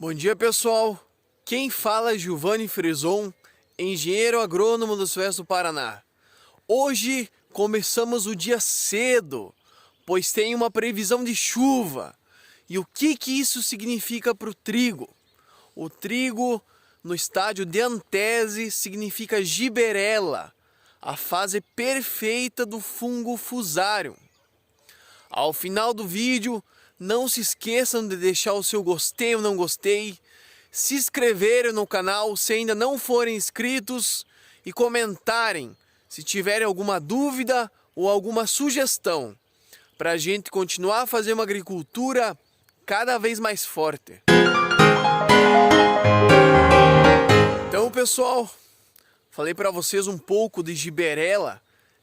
Bom dia, pessoal. Quem fala é Giovanni Frison, engenheiro agrônomo do Sudoeste do Paraná. Hoje começamos o dia cedo, pois tem uma previsão de chuva. E o que isso significa para o trigo? O trigo, no estádio de antese, significa giberela, a fase perfeita do fungo Fusarium. Ao final do vídeo, não se esqueçam de deixar o seu gostei ou não gostei, se inscreverem no canal se ainda não forem inscritos e comentarem se tiverem alguma dúvida ou alguma sugestão para a gente continuar a fazer uma agricultura cada vez mais forte. Então, pessoal, falei para vocês um pouco de giberela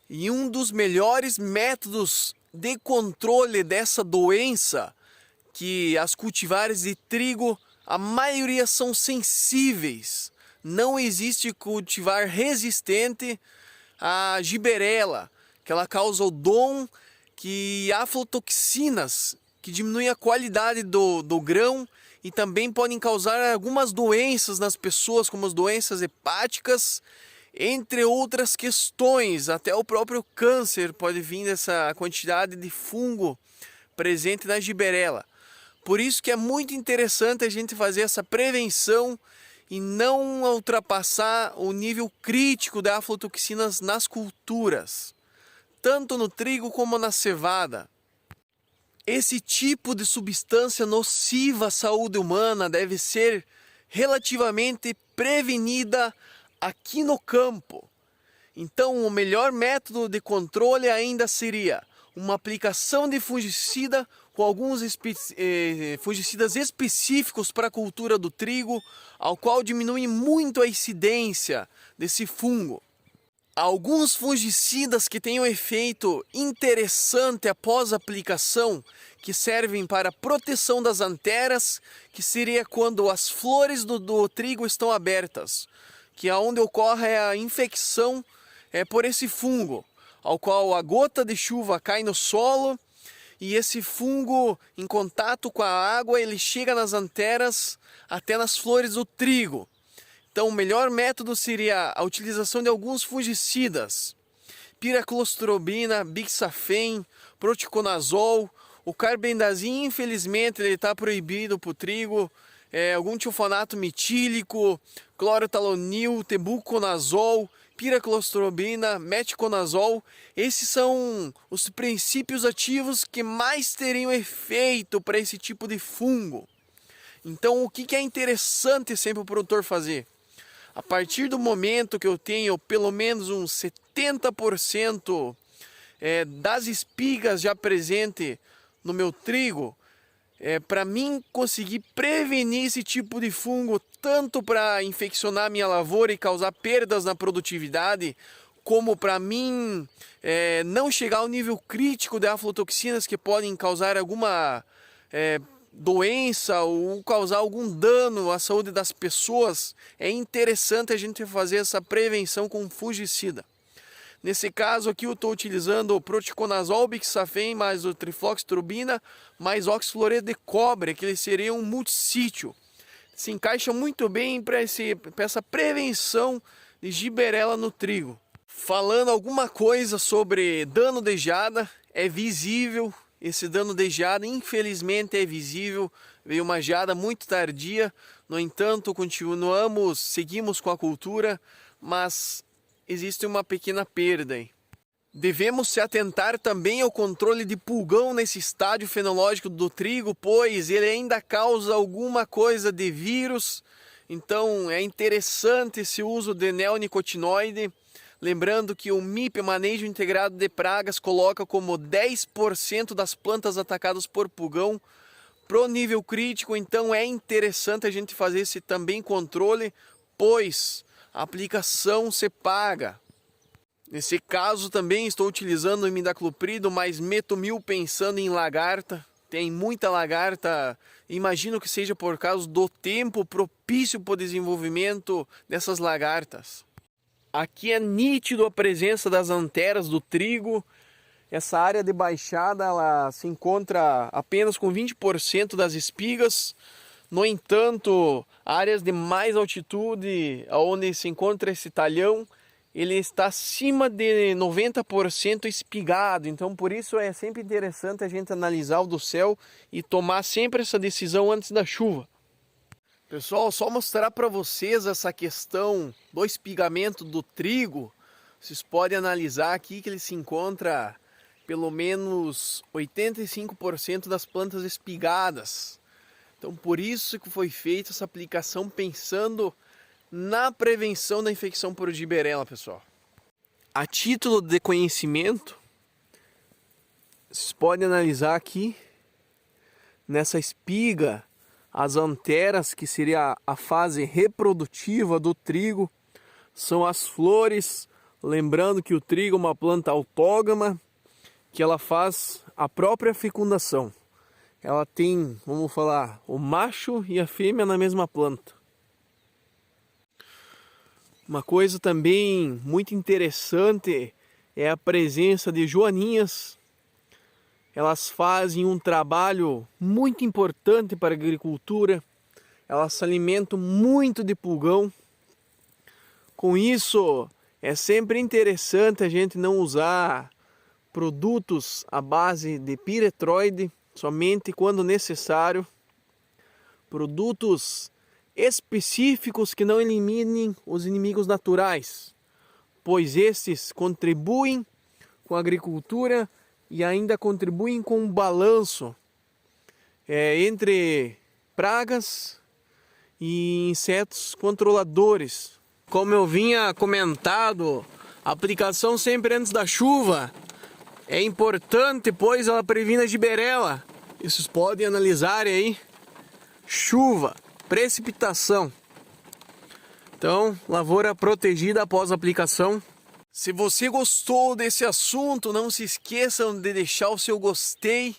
e um dos melhores métodos de controle dessa doença, que as cultivares de trigo, a maioria são sensíveis. Não existe cultivar resistente à giberela, que ela causa o dom que aflatoxinas, que diminuem a qualidade do grão e também podem causar algumas doenças nas pessoas, como as doenças hepáticas, entre outras questões. Até o próprio câncer pode vir dessa quantidade de fungo presente na giberela. Por isso que é muito interessante a gente fazer essa prevenção e não ultrapassar o nível crítico de aflatoxinas nas culturas, tanto no trigo como na cevada. Esse tipo de substância nociva à saúde humana deve ser relativamente prevenida aqui no campo. Então, o melhor método de controle ainda seria uma aplicação de fungicida com alguns fungicidas específicos para a cultura do trigo, ao qual diminui muito a incidência desse fungo. Alguns fungicidas que têm um efeito interessante após a aplicação, que servem para proteção das anteras, que seria quando as flores do trigo estão abertas, que é onde ocorre a infecção por esse fungo, ao qual a gota de chuva cai no solo e esse fungo, em contato com a água, ele chega nas anteras até nas flores do trigo. Então o melhor método seria a utilização de alguns fungicidas: piraclostrobina, bixafen, proticonazol. O carbendazim, infelizmente, ele está proibido para o trigo. Algum tifonato metílico, clorotalonil, tebuconazol, piraclostrobina, meticonazol. Esses são os princípios ativos que mais teriam efeito para esse tipo de fungo. Então, o que é interessante sempre o produtor fazer? A partir do momento que eu tenho pelo menos uns 70% das espigas já presente no meu trigo, para mim conseguir prevenir esse tipo de fungo, tanto para infeccionar minha lavoura e causar perdas na produtividade, como para mim não chegar ao nível crítico de aflatoxinas que podem causar alguma doença ou causar algum dano à saúde das pessoas, é interessante a gente fazer essa prevenção com fungicida. Nesse caso aqui eu estou utilizando o proticonazol, bixafen, mais o trifloxestrobina, mais oxifluoreto de cobre, que ele seria um multissítio. Se encaixa muito bem para essa prevenção de giberela no trigo. Falando alguma coisa sobre dano de geada, é visível. Esse dano de geada, infelizmente, é visível. Veio uma geada muito tardia. No entanto, seguimos com a cultura, mas existe uma pequena perda aí. Devemos se atentar também ao controle de pulgão nesse estádio fenológico do trigo, pois ele ainda causa alguma coisa de vírus. Então é interessante esse uso de neonicotinoide. Lembrando que o MIP, Manejo Integrado de Pragas, coloca como 10% das plantas atacadas por pulgão pro nível crítico. Então é interessante a gente fazer esse também controle, pois a aplicação se paga. Nesse caso também estou utilizando o imidacloprido mais metomil pensando em lagarta. Tem muita lagarta, imagino que seja por causa do tempo propício para o desenvolvimento dessas lagartas. Aqui é nítido a presença das anteras do trigo. Essa área de baixada ela se encontra apenas com 20% das espigas. No entanto, áreas de mais altitude, onde se encontra esse talhão, ele está acima de 90% espigado. Então, por isso é sempre interessante a gente analisar o do céu e tomar sempre essa decisão antes da chuva. Pessoal, só mostrar para vocês essa questão do espigamento do trigo. Vocês podem analisar aqui que ele se encontra pelo menos 85% das plantas espigadas. Então por isso que foi feita essa aplicação pensando na prevenção da infecção por Giberella, pessoal. A título de conhecimento, vocês podem analisar aqui nessa espiga as anteras, que seria a fase reprodutiva do trigo, são as flores. Lembrando que o trigo é uma planta autógama, que ela faz a própria fecundação. Ela tem, vamos falar, o macho e a fêmea na mesma planta. Uma coisa também muito interessante é a presença de joaninhas. Elas fazem um trabalho muito importante para a agricultura. Elas se alimentam muito de pulgão. Com isso, é sempre interessante a gente não usar produtos à base de piretroide, somente quando necessário. Produtos específicos que não eliminem os inimigos naturais, pois estes contribuem com a agricultura e ainda contribuem com um balanço entre pragas e insetos controladores. Como eu vinha comentado, a aplicação sempre antes da chuva é importante, pois ela previne a Giberella. Vocês podem analisar aí, chuva, precipitação. Então, lavoura protegida após a aplicação. Se você gostou desse assunto, não se esqueçam de deixar o seu gostei,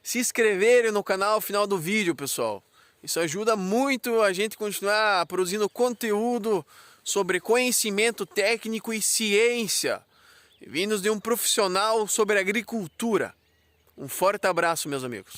se inscreverem no canal ao final do vídeo, pessoal. Isso ajuda muito a gente continuar produzindo conteúdo sobre conhecimento técnico e ciência, vindos de um profissional sobre agricultura. Um forte abraço, meus amigos.